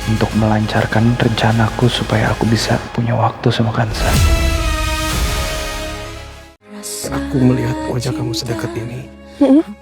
untuk melancarkan rencanaku supaya aku bisa punya waktu sama Kansa. Aku melihat wajah kamu sedekat ini,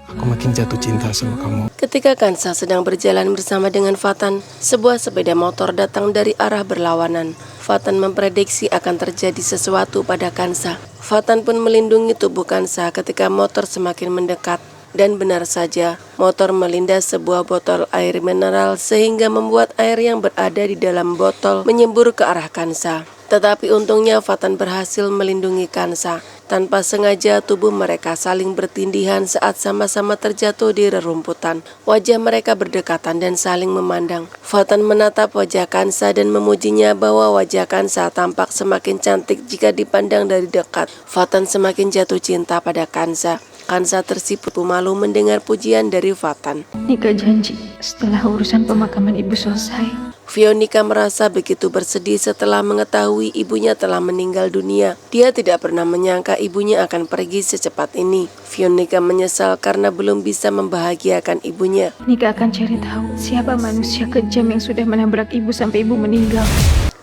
aku makin jatuh cinta sama kamu. Ketika Kansa sedang berjalan bersama dengan Fatan, sebuah sepeda motor datang dari arah berlawanan. Fatan memprediksi akan terjadi sesuatu pada Kansa. Fatan pun melindungi tubuh Kansa ketika motor semakin mendekat. Dan benar saja, motor melindas sebuah botol air mineral sehingga membuat air yang berada di dalam botol menyembur ke arah Kansa. Tetapi untungnya Fatan berhasil melindungi Kansa. Tanpa sengaja tubuh mereka saling bertindihan saat sama-sama terjatuh di rerumputan. Wajah mereka berdekatan dan saling memandang. Fatan menatap wajah Kansa dan memujinya bahwa wajah Kansa tampak semakin cantik jika dipandang dari dekat. Fatan semakin jatuh cinta pada Kansa. Kansa tersipu malu mendengar pujian dari Fatan. Nika janji setelah urusan pemakaman ibu selesai. Veronica merasa begitu bersedih setelah mengetahui ibunya telah meninggal dunia. Dia tidak pernah menyangka ibunya akan pergi secepat ini. Veronica menyesal karena belum bisa membahagiakan ibunya. Nika akan cari tahu siapa manusia kejam yang sudah menabrak ibu sampai ibu meninggal.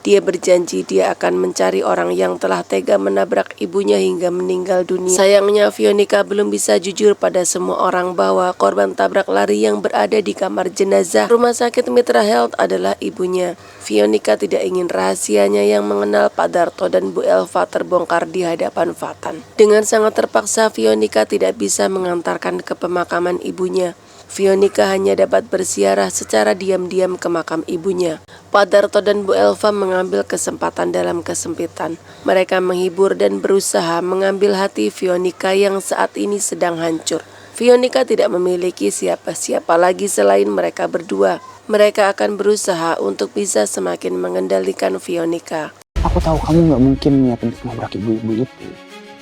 Dia berjanji dia akan mencari orang yang telah tega menabrak ibunya hingga meninggal dunia. Sayangnya Veronica belum bisa jujur pada semua orang bahwa korban tabrak lari yang berada di kamar jenazah Rumah Sakit Mitra Health adalah ibunya. Veronica tidak ingin rahasianya yang mengenal Pak Darto dan Bu Elva terbongkar di hadapan Fatan. Dengan sangat terpaksa Veronica tidak bisa mengantarkan ke pemakaman ibunya. Veronica hanya dapat berziarah secara diam-diam ke makam ibunya. Pak Darto dan Bu Elva mengambil kesempatan dalam kesempitan. Mereka menghibur dan berusaha mengambil hati Veronica yang saat ini sedang hancur. Veronica tidak memiliki siapa-siapa lagi selain mereka berdua. Mereka akan berusaha untuk bisa semakin mengendalikan Veronica. Aku tahu kamu nggak mungkin niat untuk nabrak ibu-ibu itu.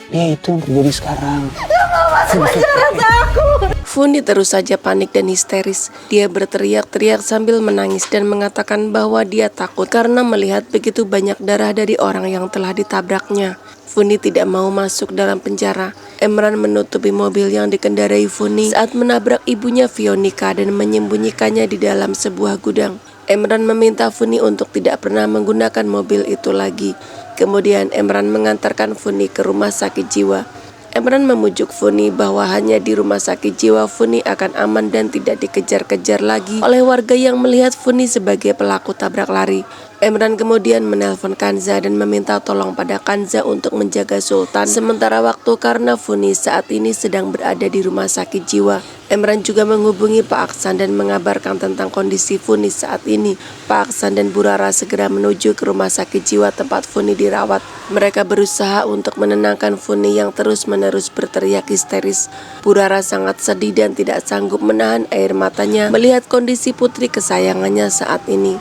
Ya itu yang terjadi sekarang. Funi terus saja panik dan histeris. Dia berteriak-teriak sambil menangis dan mengatakan bahwa dia takut karena melihat begitu banyak darah dari orang yang telah ditabraknya. Funi tidak mau masuk dalam penjara. Emran menutupi mobil yang dikendarai Funi saat menabrak ibunya Veronica dan menyembunyikannya di dalam sebuah gudang. Emran meminta Funi untuk tidak pernah menggunakan mobil itu lagi. Kemudian Emran mengantarkan Funi ke rumah sakit jiwa. Emran memujuk Funi bahwa hanya di rumah sakit jiwa Funi akan aman dan tidak dikejar-kejar lagi oleh warga yang melihat Funi sebagai pelaku tabrak lari. Emran kemudian menelpon Kanza dan meminta tolong pada Kanza untuk menjaga Sultan sementara waktu karena Funi saat ini sedang berada di rumah sakit jiwa. Emran juga menghubungi Pak Aksan dan mengabarkan tentang kondisi Funi saat ini. Pak Aksan dan Bu Rara segera menuju ke rumah sakit jiwa tempat Funi dirawat. Mereka berusaha untuk menenangkan Funi yang terus-menerus berteriak histeris. Bu Rara sangat sedih dan tidak sanggup menahan air matanya melihat kondisi putri kesayangannya saat ini.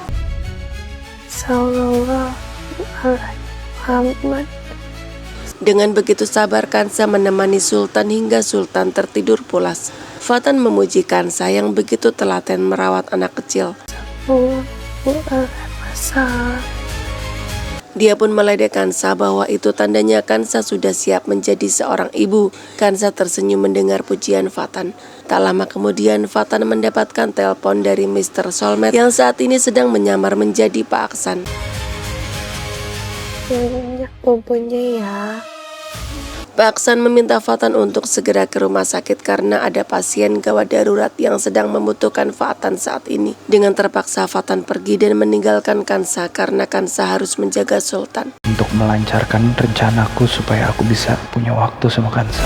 Dengan begitu sabar Kansa menemani Sultan hingga Sultan tertidur pulas. Fatan memuji Kansa yang begitu telaten merawat anak kecil. Dia pun meledek Kansa bahwa itu tandanya Kansa sudah siap menjadi seorang ibu. Kansa tersenyum mendengar pujian Fatan. Tak lama kemudian Fatan mendapatkan telepon dari Mr. Solmed yang saat ini sedang menyamar menjadi Pak Aksan. Pak Aksan meminta Fatan untuk segera ke rumah sakit karena ada pasien gawat darurat yang sedang membutuhkan Fatan saat ini. Dengan terpaksa Fatan pergi dan meninggalkan Kansa karena Kansa harus menjaga Sultan. Untuk melancarkan rencanaku supaya aku bisa punya waktu sama Kansa.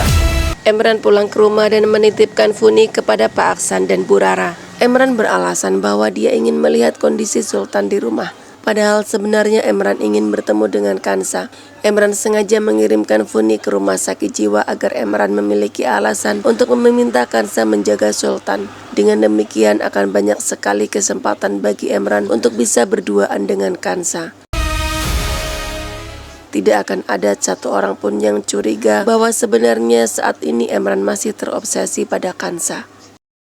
Emran pulang ke rumah dan menitipkan Funi kepada Pak Aksan dan Bu Rara. Emran beralasan bahwa dia ingin melihat kondisi Sultan di rumah. Padahal sebenarnya Emran ingin bertemu dengan Kansa. Emran sengaja mengirimkan Funi ke rumah sakit jiwa agar Emran memiliki alasan untuk meminta Kansa menjaga Sultan. Dengan demikian akan banyak sekali kesempatan bagi Emran untuk bisa berduaan dengan Kansa. Tidak akan ada satu orang pun yang curiga bahwa sebenarnya saat ini Emran masih terobsesi pada Kansa.